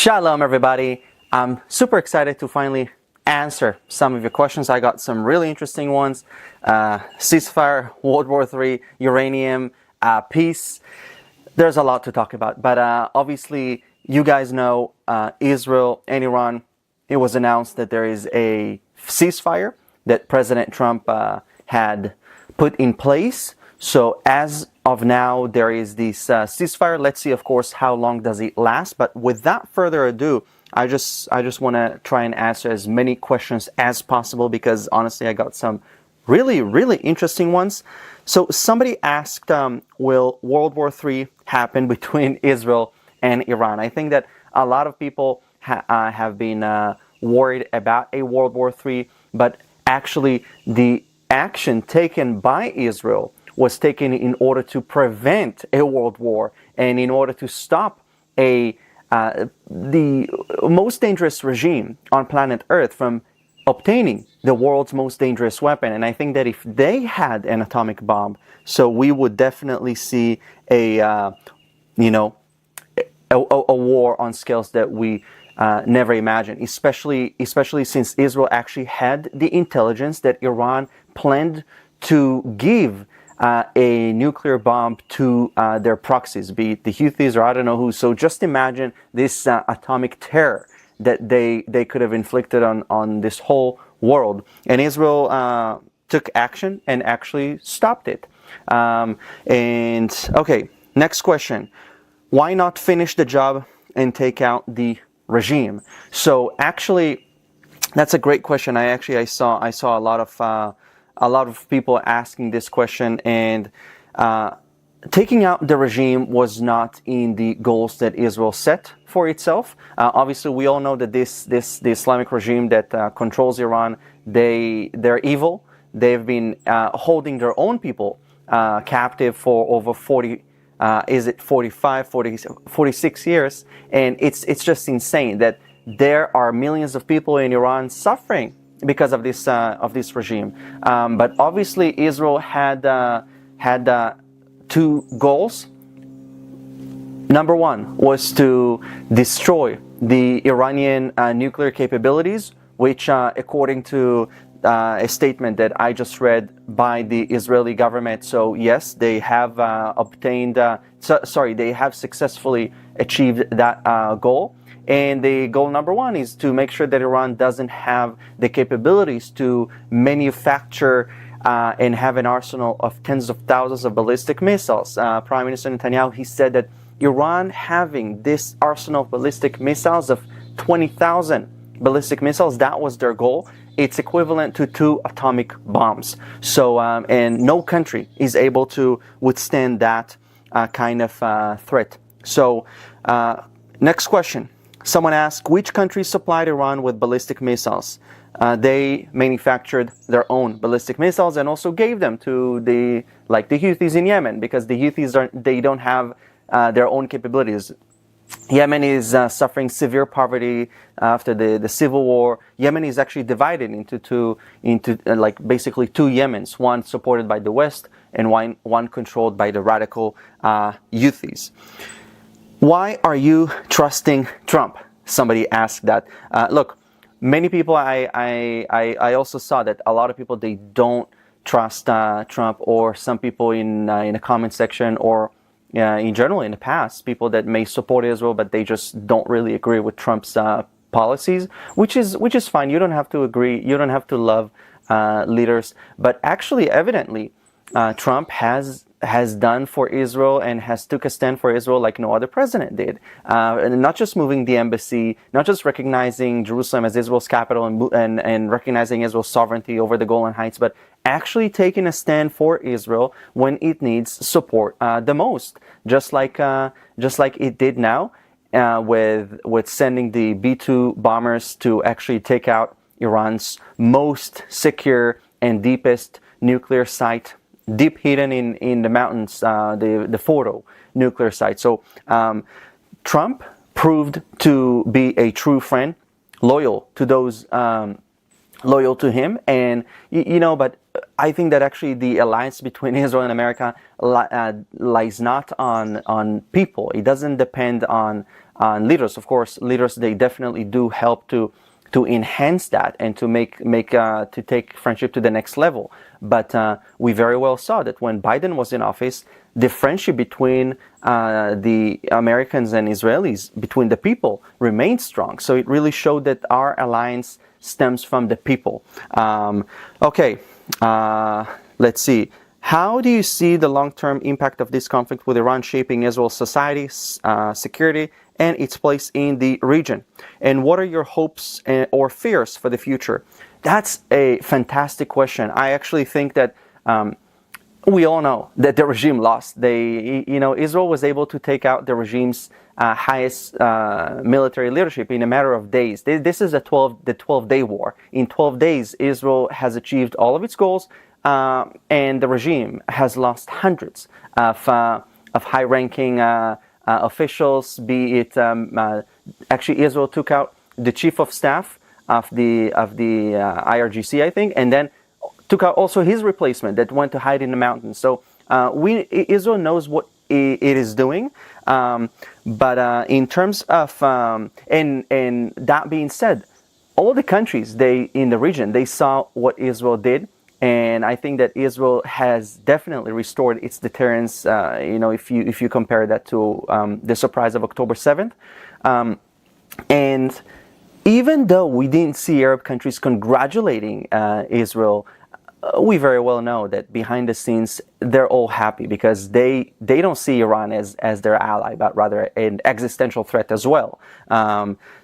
Shalom everybody. I'm super excited to finally answer some of your questions. I got some really interesting ones. Ceasefire, World War III, uranium, peace. There's a lot to talk about. But obviously, you guys know Israel and Iran, it was announced that there is a ceasefire that President Trump had put in place. So as of now, there is this ceasefire. Let's see, of course, how long does it last. But without further ado, I just want to try and answer as many questions as possible because honestly, I got some really interesting ones. So somebody asked, will World War III happen between Israel and Iran? I think that a lot of people have been worried about a World War III, but actually the action taken by Israel was taken in order to prevent a world war and in order to stop the most dangerous regime on planet Earth from obtaining the world's most dangerous weapon. And I think that if they had an atomic bomb, so we would definitely see a war on scales that we never imagined, especially since Israel actually had the intelligence that Iran planned to give a nuclear bomb to their proxies, be it the Houthis or I don't know who. So just imagine this atomic terror that they could have inflicted on this whole world. And Israel took action and actually stopped it. Okay, next question. Why not finish the job and take out the regime? So actually, that's a great question. I saw a lot of people asking this question, and taking out the regime was not in the goals that Israel set for itself. Obviously, we all know that the Islamic regime that controls Iran, they're evil. They've been holding their own people captive for over 46 years, and it's just insane that there are millions of people in Iran suffering because of this regime. But obviously, Israel had two goals. Number one was to destroy the Iranian nuclear capabilities, which, according to a statement that I just read by the Israeli government, so yes, they have they have successfully achieved that goal. And the goal number one is to make sure that Iran doesn't have the capabilities to manufacture and have an arsenal of tens of thousands of ballistic missiles. Prime Minister Netanyahu, he said that Iran having this arsenal of ballistic missiles of 20,000 ballistic missiles, that was their goal. It's equivalent to 2 atomic bombs. So, and no country is able to withstand that kind of threat. So, next question. Someone asked, which countries supplied Iran with ballistic missiles? They manufactured their own ballistic missiles and also gave them to the Houthis in Yemen, because the Houthis don't have their own capabilities. Yemen is suffering severe poverty after the civil war. Yemen is actually divided into basically two Yemens, one supported by the West and one controlled by the radical Houthis. Why are you trusting Trump? Somebody asked that. Look, many people, I also saw that a lot of people, they don't trust Trump, or some people in the comment section, or in general in the past, people that may support Israel, but they just don't really agree with Trump's policies, which is fine. You don't have to agree. You don't have to love leaders. But actually, evidently, Trump has done for Israel and has took a stand for Israel like no other president did. And not just moving the embassy, not just recognizing Jerusalem as Israel's capital and recognizing Israel's sovereignty over the Golan Heights, but actually taking a stand for Israel when it needs support the most, just like it did now with sending the B-2 bombers to actually take out Iran's most secure and deepest nuclear site, deep hidden in the mountains, the Fordo nuclear site. So Trump proved to be a true friend, loyal to those loyal to him, and but I think that actually the alliance between Israel and America lies not on people. It doesn't depend on on leaders. Of course, leaders, they definitely do help to enhance that and to to take friendship to the next level. But we very well saw that when Biden was in office, the friendship between the Americans and Israelis, between the people, remained strong. So it really showed that our alliance stems from the people. Let's see. How do you see the long-term impact of this conflict with Iran shaping Israel's society, security, and its place in the region? And what are your hopes or fears for the future? That's a fantastic question. I actually think that we all know that the regime lost. Israel was able to take out the regime's highest military leadership in a matter of days. This is the 12-day war. In 12 days, Israel has achieved all of its goals, and the regime has lost hundreds of high-ranking officials. Be it actually, Israel took out the chief of staff of the IRGC, I think, and then took out also his replacement that went to hide in the mountains. So Israel knows what it is doing, but in terms of and that being said, all the countries in the region, they saw what Israel did, and I think that Israel has definitely restored its deterrence. If you compare that to the surprise of October 7th, and even though we didn't see Arab countries congratulating Israel, we very well know that behind the scenes they're all happy because they don't see Iran as their ally, but rather an existential threat as well.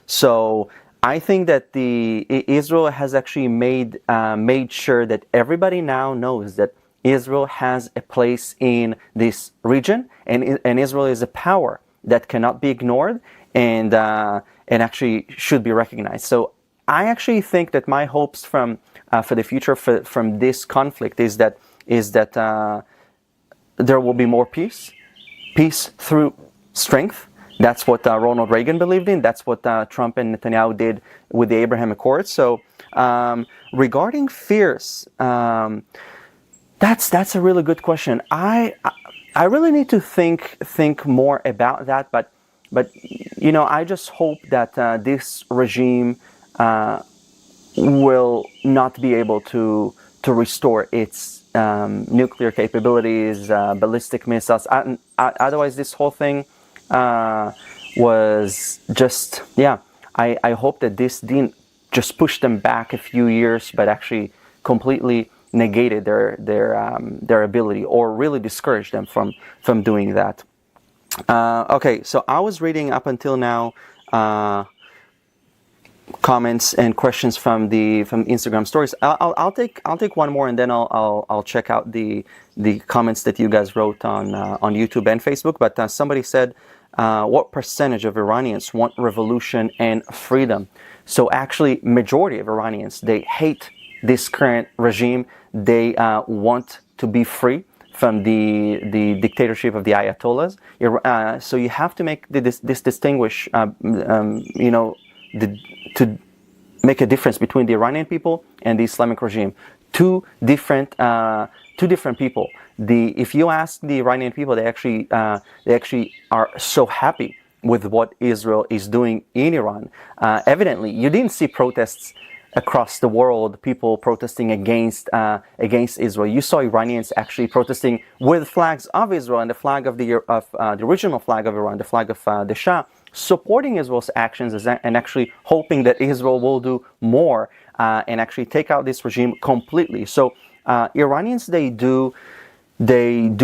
So I think that Israel has actually made sure that everybody now knows that Israel has a place in this region, and Israel is a power that cannot be ignored and actually should be recognized. So I actually think that my hopes for the future from this conflict is that there will be more peace through strength. That's what Ronald Reagan believed in. That's what Trump and Netanyahu did with the Abraham Accords. So regarding fears, that's a really good question. I really need to think more about that. But I just hope that this regime will not be able to restore its nuclear capabilities, ballistic missiles. Otherwise, this whole thing was just, I hope that this didn't just push them back a few years, but actually completely negated their ability or really discouraged them from doing that. Okay, so I was reading up until now comments and questions from Instagram stories. I'll take one more, and then I'll check out the comments that you guys wrote on YouTube and Facebook. But somebody said, what percentage of Iranians want revolution and freedom? So actually, majority of Iranians, they hate this current regime. They want to be free from the dictatorship of the Ayatollahs. So you have to make this distinguish, to make a difference between the Iranian people and the Islamic regime. Two different people. If you ask the Iranian people, they actually are so happy with what Israel is doing in Iran. Evidently, you didn't see protests across the world, people protesting against Israel. You saw Iranians actually protesting with flags of Israel and the flag of the original flag of Iran, the flag of the Shah, supporting Israel's actions and actually hoping that Israel will do more and actually take out this regime completely. So Iranians, they do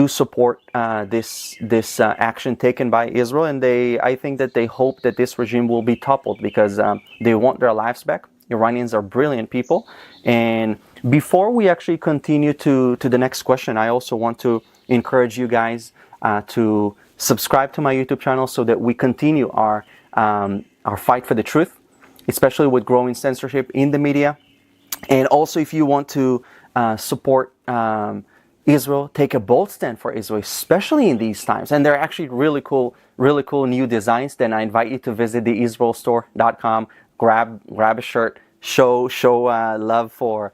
support this action taken by Israel, and I think that they hope that this regime will be toppled because they want their lives back. Iranians are brilliant people. And before we actually continue to the next question, I also want to encourage you guys to subscribe to my YouTube channel so that we continue our fight for the truth, especially with growing censorship in the media. And also, if you want to support Israel, take a bold stand for Israel, especially in these times. And they're actually really cool new designs. Then I invite you to visit theisraelstore.com. Grab a shirt, show love for,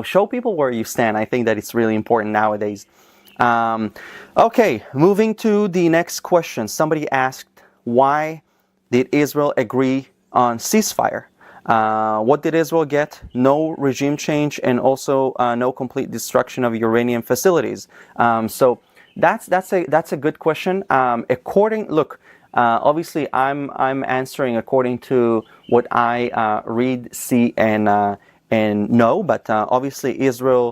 show people where you stand. I think that it's really important nowadays. Okay, moving to the next question. Somebody asked why did Israel agree on ceasefire? What did Israel get? No regime change and also no complete destruction of uranium facilities. So that's a good question. Obviously I'm answering according to what I read, see, and know. But obviously Israel,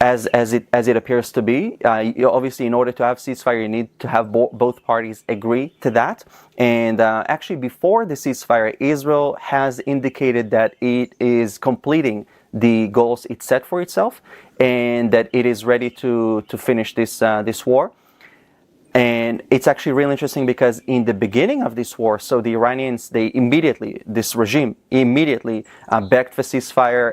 as it appears to be, obviously in order to have ceasefire, you need to have both parties agree to that. And actually, before the ceasefire, Israel has indicated that it is completing the goals it set for itself, and that it is ready to finish this war. And it's actually really interesting because in the beginning of this war, so the Iranians, this regime immediately begged for ceasefire.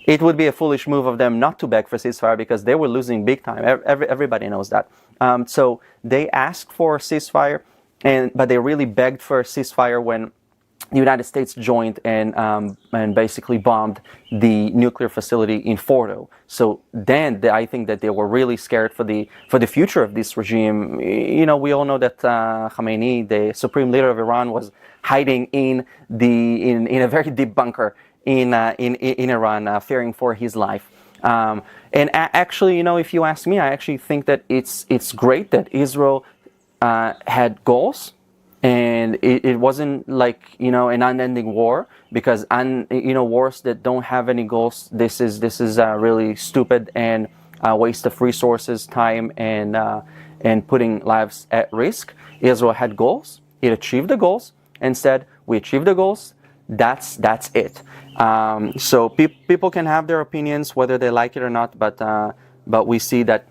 It would be a foolish move of them not to beg for ceasefire because they were losing big time. Everybody knows that. So they asked for ceasefire, but they really begged for ceasefire when the United States joined and basically bombed the nuclear facility in Fordo. So then I think that they were really scared for the future of this regime. You know, we all know that Khamenei, the supreme leader of Iran, was hiding in a very deep bunker in Iran, fearing for his life. Actually, you know, if you ask me, I actually think that it's great that Israel had goals. And it wasn't like, you know, an unending war, because wars that don't have any goals, this is really stupid and a waste of resources, time, and putting lives at risk. Israel had goals. It achieved the goals and said, we achieved the goals. That's it. So people can have their opinions whether they like it or not, but we see that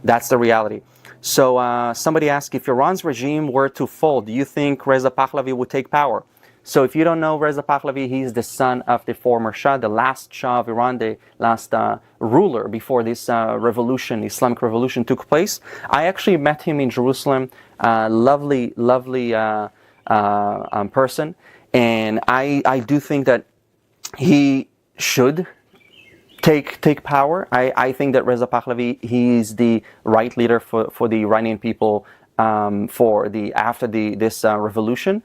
that's the reality. So somebody asked, if Iran's regime were to fall, do you think Reza Pahlavi would take power? So if you don't know Reza Pahlavi, he's the son of the former Shah, the last Shah of Iran, the last ruler before this Islamic revolution took place. I actually met him in Jerusalem, lovely person. And I do think that he should take power. I think that Reza Pahlavi, he is the right leader for the Iranian people after this revolution.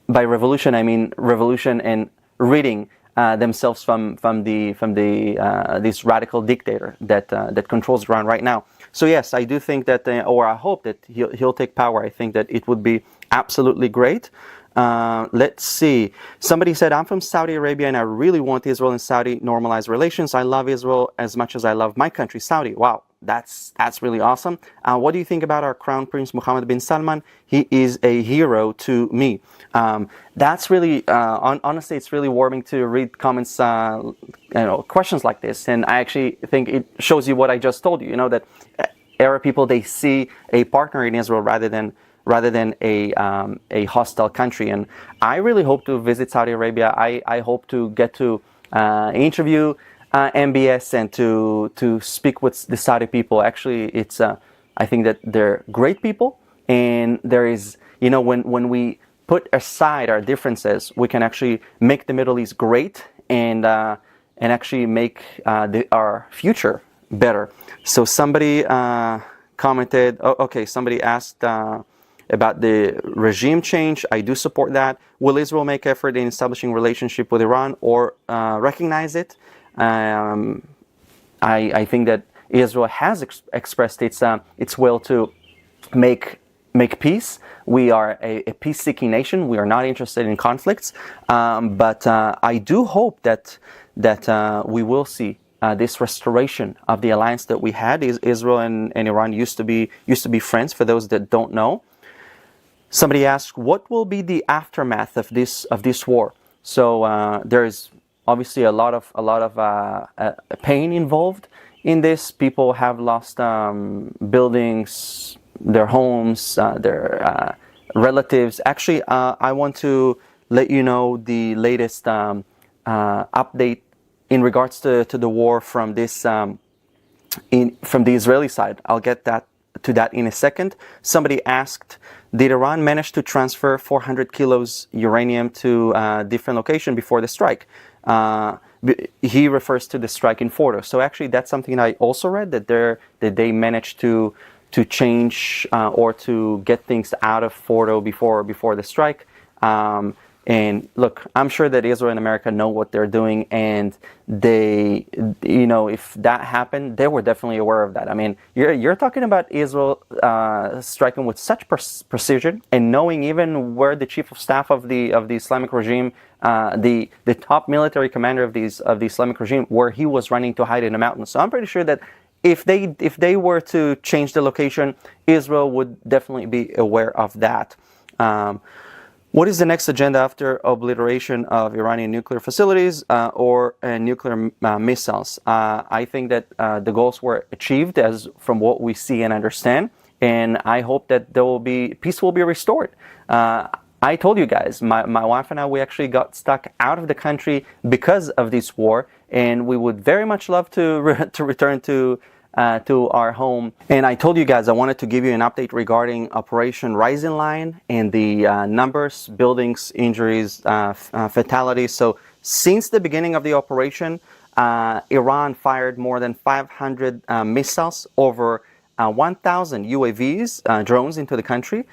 By revolution, I mean revolution and ridding themselves from this radical dictator that controls Iran right now. So yes, I do think that, or I hope that he'll take power. I think that it would be absolutely great. Let's see. Somebody said, I'm from Saudi Arabia and I really want Israel and Saudi normalize relations. I love Israel as much as I love my country, Saudi. Wow, that's really awesome. What do you think about our Crown Prince Mohammed bin Salman? He is a hero to me. That's really, honestly, it's really warming to read comments, questions like this. And I actually think it shows you what I just told you, you know, that Arab people, they see a partner in Israel rather than a hostile country. And I really hope to visit Saudi Arabia. I hope to get to interview MBS and to speak with the Saudi people. Actually, I think that they're great people, and there is, you know, when we put aside our differences, we can actually make the Middle East great and actually make our future better. So somebody commented, somebody asked about the regime change. I do support that. Will Israel make effort in establishing relationship with Iran or recognize it? I think that Israel has expressed its will to make peace. We are a peace-seeking nation. We are not interested in conflicts. But I do hope that we will see this restoration of the alliance that we had. Israel and Iran used to be friends. For those that don't know. Somebody asked, what will be the aftermath of this war? So there is obviously a lot of pain involved in this. People have lost buildings, their homes, their relatives. Actually, I want to let you know the latest update in regards to the war from from the Israeli side. I'll get to that in a second. Somebody asked, did Iran manage to transfer 400 kilos uranium to a different location before the strike? He refers to the strike in Fordo. So actually, that's something I also read, that they managed to change or to get things out of Fordo before the strike. And look, I'm sure that Israel and America know what they're doing, and they, if that happened, they were definitely aware of that. I mean, you're talking about Israel striking with such precision, and knowing even where the chief of staff of the Islamic regime, the top military commander of the Islamic regime, where he was running to hide in a mountain. So I'm pretty sure that if they were to change the location, Israel would definitely be aware of that. What is the next agenda after obliteration of Iranian nuclear facilities or nuclear missiles? I think that the goals were achieved, as from what we see and understand, and I hope that peace will be restored. I told you guys, my wife and I, we actually got stuck out of the country because of this war, and we would very much love to return to our home. And I told you guys I wanted to give you an update regarding Operation Rising Lion and the numbers, buildings, injuries, fatalities. So since the beginning of the operation, Iran fired more than 500 missiles, over 1,000 UAVs, drones into the country.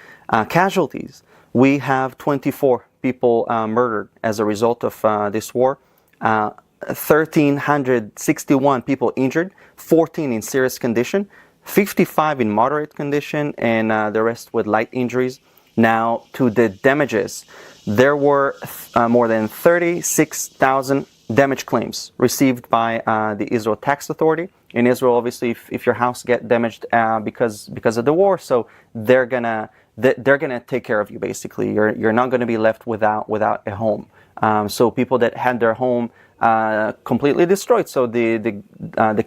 Casualties, we have 24 people murdered as a result of this war. 1,361 people injured, 14 in serious condition, 55 in moderate condition, and the rest with light injuries. Now, to the damages, there were more than 36,000 damage claims received by the Israel Tax Authority. In Israel, obviously, if your house get damaged because of the war, so they're gonna take care of you. Basically, you're not gonna be left without a home. So people that had their home completely destroyed, so the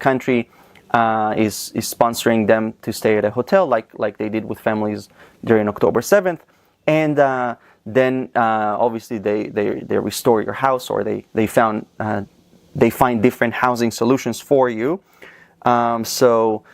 country is sponsoring them to stay at a hotel, like they did with families during October 7th, and then obviously they restore your house, or they find different housing solutions for you. So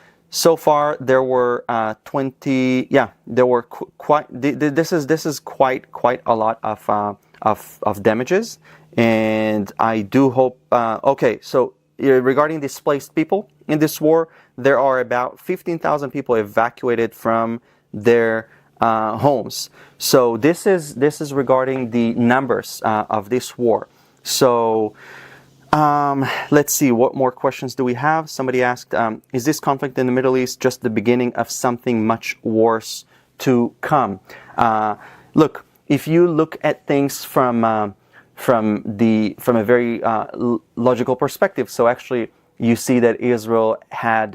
far there were 20. Yeah, there were quite. This is quite a lot of damages. And I do hope, okay, so regarding displaced people in this war, there are about 15,000 people evacuated from their homes. So this is regarding the numbers of this war. So let's see, what more questions do we have? Somebody asked, is this conflict in the Middle East just the beginning of something much worse to come? Look, if you look at things from a very logical perspective. So actually, you see that Israel had,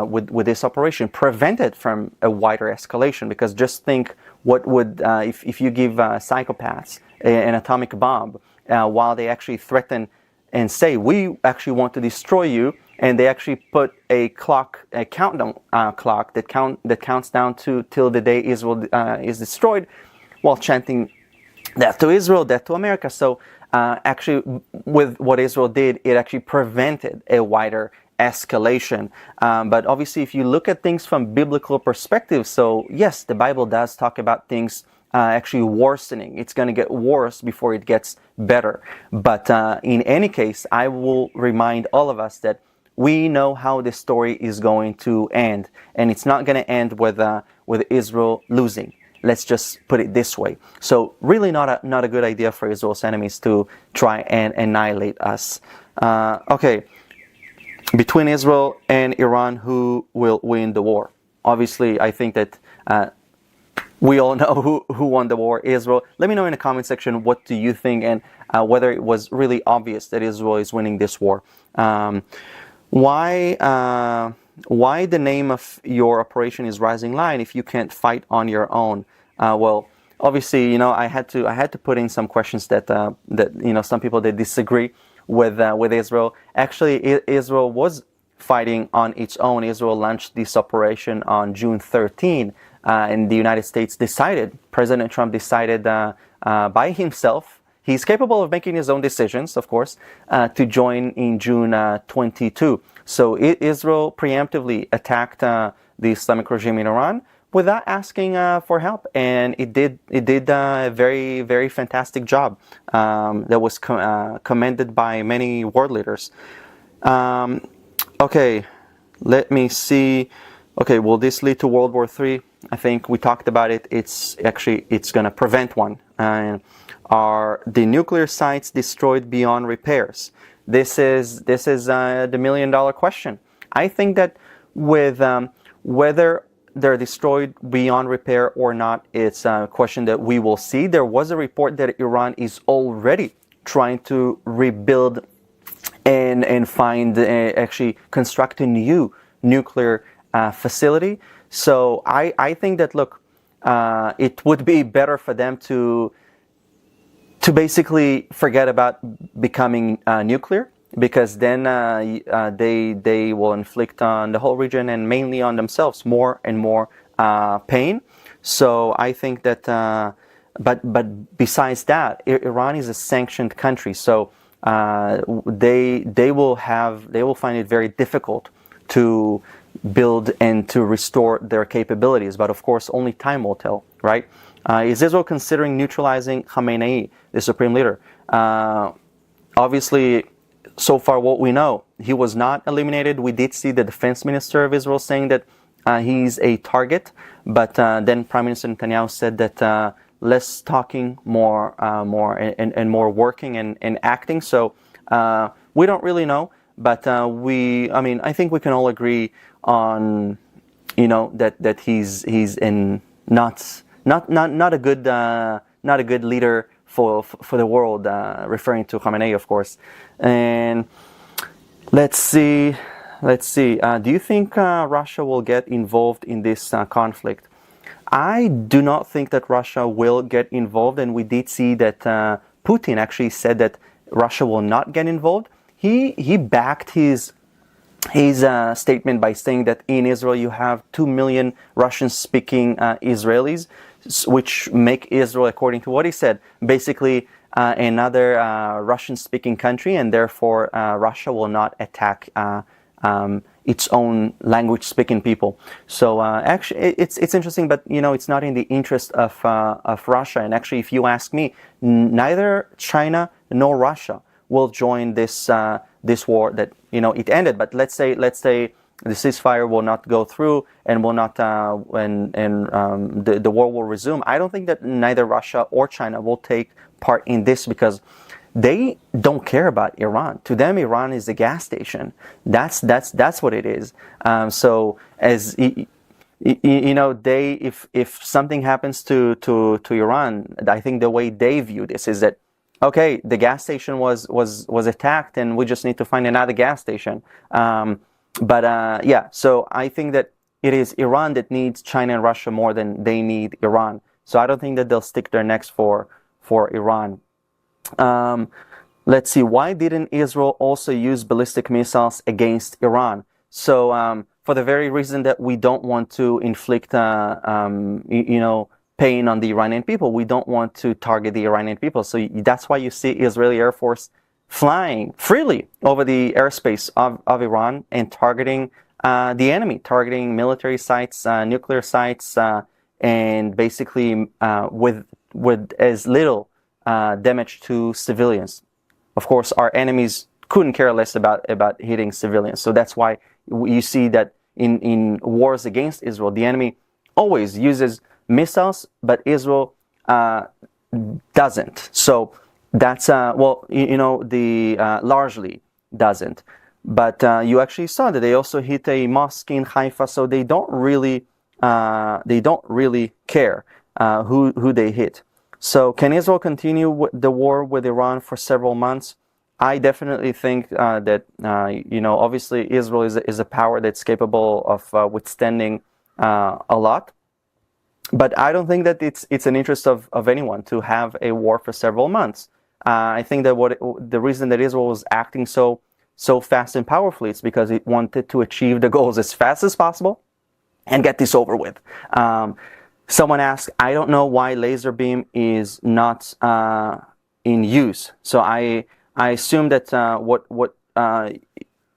with this operation, prevented from a wider escalation. Because just think, what would if you give psychopaths an atomic bomb while they actually threaten and say, we actually want to destroy you, and they actually put a countdown clock that counts down till the day Israel is destroyed, while chanting death to Israel, death to America. So actually, with what Israel did, it actually prevented a wider escalation. But obviously, if you look at things from biblical perspective, so yes, the Bible does talk about things actually worsening. It's going to get worse before it gets better. But in any case, I will remind all of us that we know how this story is going to end, and it's not going to end with Israel losing. Let's just put it this way. So really not a good idea for Israel's enemies to try and annihilate us. Okay, between Israel and Iran, who will win the war? Obviously, I think that we all know who won the war, Israel. Let me know in the comment section, what do you think, and whether it was really obvious that Israel is winning this war. Why the name of your operation is Rising Lion if you can't fight on your own? Well, obviously, I had to put in some questions that some people, they disagree with Israel. Actually, Israel was fighting on its own. Israel launched this operation on June 13, and the United States President Trump decided by himself. He's capable of making his own decisions, of course, to join in June 22. So Israel preemptively attacked the Islamic regime in Iran without asking for help, and it did a very, very fantastic job that was commended by many world leaders. Okay, let me see. Okay, will this lead to World War III? I think we talked about it. It's going to prevent one. Are the nuclear sites destroyed beyond repairs? This is the $1 million question. I think that with whether they're destroyed beyond repair or not, it's a question that we will see. There was a report that Iran is already trying to rebuild and find actually construct a new nuclear facility. So I think that, look, it would be better for them to basically forget about becoming nuclear, because then they will inflict on the whole region and mainly on themselves more and more pain. So I think that, but besides that, Iran is a sanctioned country, so they will find it very difficult to build and to restore their capabilities. But of course, only time will tell, right? Is Israel considering neutralizing Khamenei, the supreme leader? Obviously, so far what we know, he was not eliminated. We did see the defense minister of Israel saying that he's a target, but then Prime Minister Netanyahu said that less talking, more more working and acting. So we don't really know, but I think we can all agree on, that he's in not a good leader for the world, referring to Khamenei, of course. And let's see. Do you think Russia will get involved in this conflict? I do not think that Russia will get involved, and we did see that Putin actually said that Russia will not get involved. He backed his statement by saying that in Israel you have 2 million Russian-speaking Israelis, which make Israel, according to what he said, basically another Russian-speaking country, and therefore Russia will not attack its own language-speaking people. So actually, it's interesting, but it's not in the interest of Russia. And actually, if you ask me, neither China nor Russia will join this war that it ended. But let's say the ceasefire will not go through and will not the war will resume. I don't think that neither Russia or China will take part in this, because they don't care about Iran. To them, Iran is a gas station. That's what it is. So as if something happens to Iran, I think the way they view this is that, okay, the gas station was attacked, and we just need to find another gas station. So I think that it is Iran that needs China and Russia more than they need Iran. So I don't think that they'll stick their necks for Iran. Let's see. Why didn't Israel also use ballistic missiles against Iran? So for the very reason that we don't want to inflict pain on the Iranian people. We don't want to target the Iranian people. So that's why you see Israeli Air Force flying freely over the airspace of Iran and targeting the enemy, targeting military sites, nuclear sites, and basically with as little damage to civilians. Of course, our enemies couldn't care less about hitting civilians. So that's why you see that in wars against Israel, the enemy always uses missiles, but Israel doesn't. So that's largely doesn't. But you actually saw that they also hit a mosque in Haifa, so they don't really care who they hit. So can Israel continue the war with Iran for several months? I definitely think that obviously Israel is a power that's capable of withstanding a lot. But I don't think that it's an interest of anyone to have a war for several months. I think that the reason that Israel was acting so fast and powerfully is because it wanted to achieve the goals as fast as possible and get this over with. Someone asked, I don't know why laser beam is not in use. So I assume that what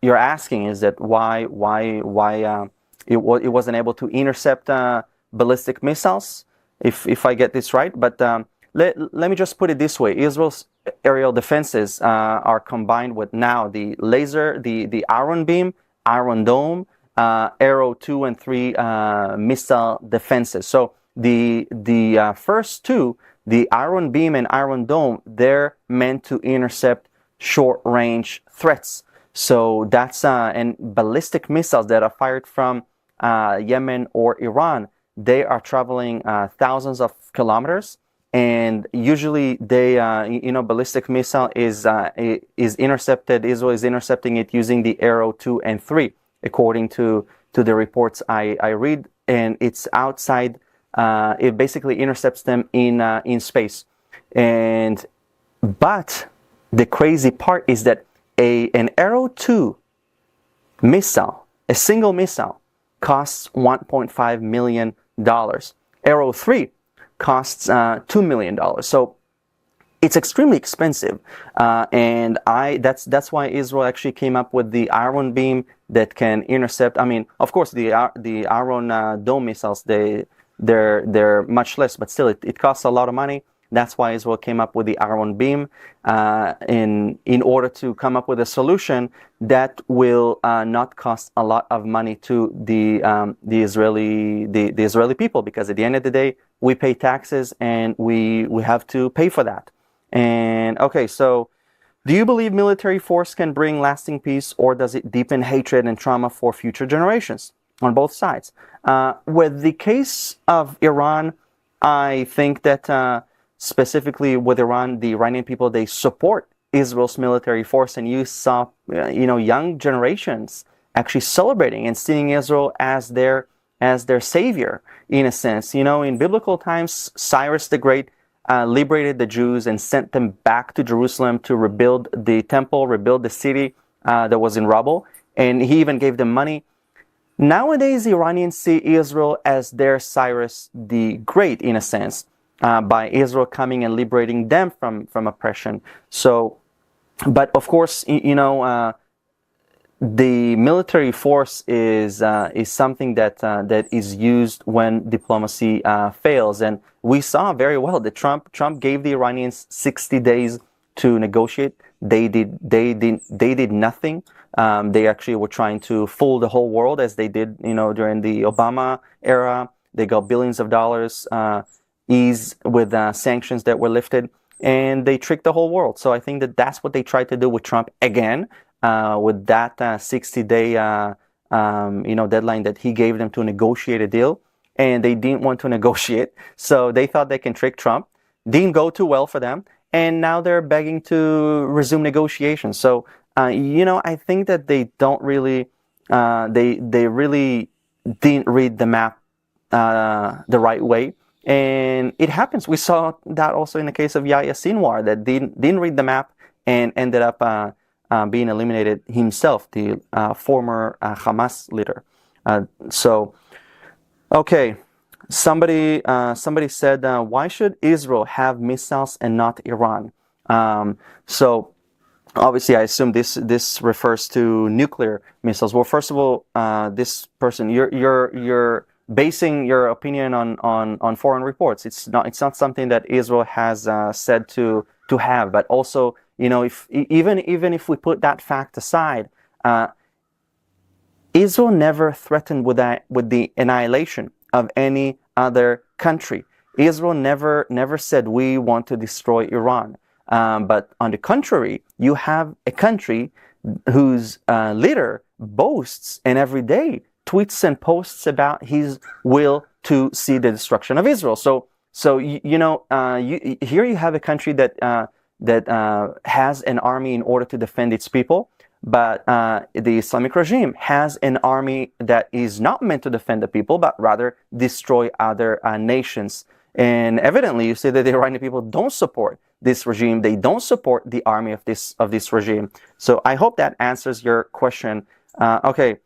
you're asking is that why it wasn't able to intercept ballistic missiles, if I get this right. But let me just put it this way: Israel's aerial defenses are combined with now the laser, the Iron Beam, Iron Dome, Arrow 2 and 3 missile defenses. So the first two, the Iron Beam and Iron Dome, they're meant to intercept short-range threats. So that's and ballistic missiles that are fired from Yemen or Iran, they are traveling thousands of kilometers, and usually they, ballistic missile is intercepted. Israel is intercepting it using the Arrow 2 and 3, according to the reports I read, and it's outside. It basically intercepts them in space, but the crazy part is that an Arrow 2 missile, a single missile, costs $1.5 million. Arrow 3 costs $2 million. So it's extremely expensive, and that's why Israel actually came up with the Iron Beam that can intercept. I mean, of course, the Iron Dome missiles, they're much less, but still it costs a lot of money. That's why Israel came up with the Iron Beam in order to come up with a solution that will not cost a lot of money to the Israeli people, because at the end of the day, we pay taxes and we have to pay for that. And okay, so do you believe military force can bring lasting peace, or does it deepen hatred and trauma for future generations on both sides? With the case of Iran, I think that specifically with Iran, the Iranian people, they support Israel's military force, and you saw, young generations actually celebrating and seeing Israel as their savior, in a sense. In biblical times, Cyrus the Great liberated the Jews and sent them back to Jerusalem to rebuild the temple, rebuild the city that was in rubble, and he even gave them money. Nowadays, the Iranians see Israel as their Cyrus the Great, in a sense, by Israel coming and liberating them from oppression. So, but of course, the military force is something that is used when diplomacy fails, and we saw very well that Trump gave the Iranians 60 days to negotiate. They did nothing. They actually were trying to fool the whole world, as they did, during the Obama era. They got billions of dollars ease with sanctions that were lifted, and they tricked the whole world. So I think that that's what they tried to do with Trump again, with that 60-day deadline that he gave them to negotiate a deal, and they didn't want to negotiate. So they thought they can trick Trump. Didn't go too well for them, and now they're begging to resume negotiations. So I think that they don't really, they really didn't read the map the right way. And it happens. We saw that also in the case of Yahya Sinwar, that didn't read the map and ended up being eliminated himself, the former Hamas leader. Okay, somebody said, why should Israel have missiles and not Iran? So obviously, I assume this refers to nuclear missiles. Well, first of all, this person, you're basing your opinion on foreign reports. It's not something that Israel has said to have. But also, even if we put that fact aside, Israel never threatened with the annihilation of any other country. Israel never said we want to destroy Iran. But on the contrary, you have a country whose leader boasts and every day tweets and posts about his will to see the destruction of Israel. So here you have a country that has an army in order to defend its people, but the Islamic regime has an army that is not meant to defend the people, but rather destroy other nations. And evidently, you see that the Iranian people don't support this regime. They don't support the army of this regime. So I hope that answers your question. Okay.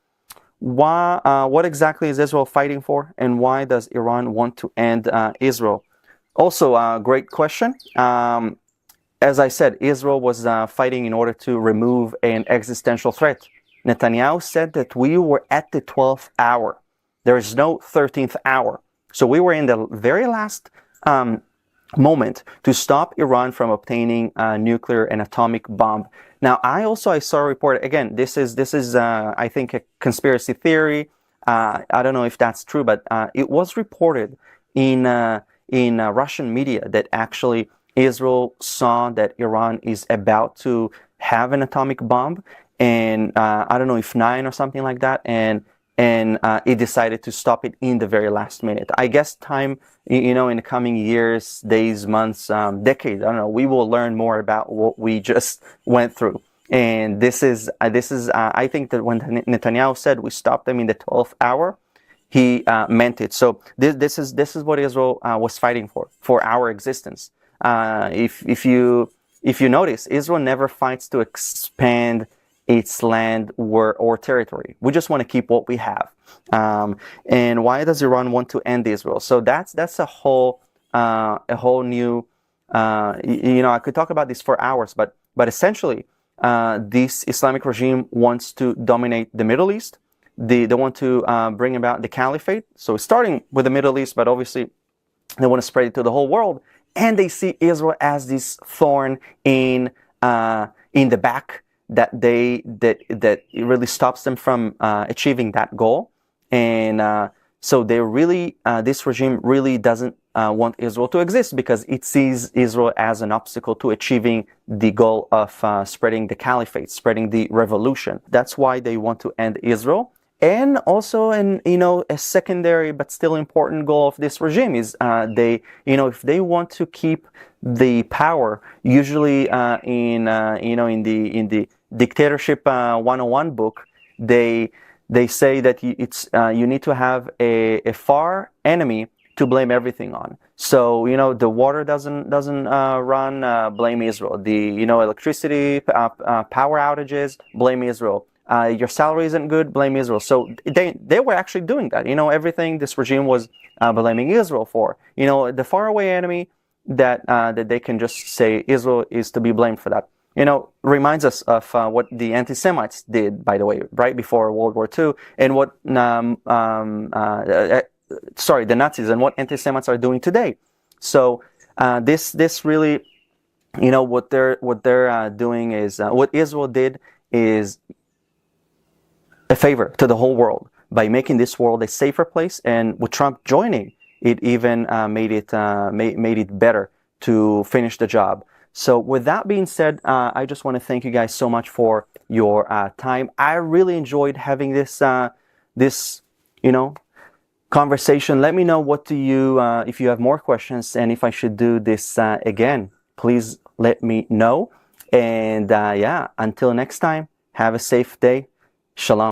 What exactly is Israel fighting for, and why does Iran want to end Israel? Also, a great question. As I said, Israel was fighting in order to remove an existential threat. Netanyahu said that we were at the 12th hour. There is no 13th hour. So we were in the very last moment to stop Iran from obtaining a nuclear and atomic bomb. Now, I saw a report. Again, this is I think a conspiracy theory. I don't know if that's true, but it was reported in Russian media that actually Israel saw that Iran is about to have an atomic bomb, and I don't know if 9 or something like that, and it decided to stop it in the very last minute. I guess time, in the coming years, days, months, decades, I don't know, we will learn more about what we just went through. And this is I think that when Netanyahu said we stopped them in the 12th hour, he meant it. So this is what Israel was fighting for our existence. If you notice, Israel never fights to expand its land or territory. We just want to keep what we have. And why does Iran want to end Israel? So that's a whole new. I could talk about this for hours, but essentially, this Islamic regime wants to dominate the Middle East. They want to bring about the caliphate. So starting with the Middle East, but obviously they want to spread it to the whole world. And they see Israel as this thorn in the back that it really stops them from achieving that goal. And so they really, this regime really doesn't want Israel to exist because it sees Israel as an obstacle to achieving the goal of spreading the caliphate, spreading the revolution. That's why they want to end Israel. And also, a secondary but still important goal of this regime is if they want to keep the power, usually in the dictatorship 101 book, they say that you need to have a far enemy to blame everything on. So the water doesn't run, blame Israel. The electricity, power outages, blame Israel. Your salary isn't good, blame Israel. So they were actually doing that. Everything this regime was blaming Israel for. The faraway enemy that they can just say Israel is to be blamed for that. Reminds us of what the anti-Semites did, by the way, right before World War II, and what the Nazis and what anti-Semites are doing today. So this really, what they're doing is what Israel did is a favor to the whole world by making this world a safer place, and with Trump joining, it even made it better to finish the job. So with that being said, I just want to thank you guys so much for your time. I really enjoyed having this conversation. Let me know what do you if you have more questions, and if I should do this again, please let me know. And until next time, have a safe day. Shalom.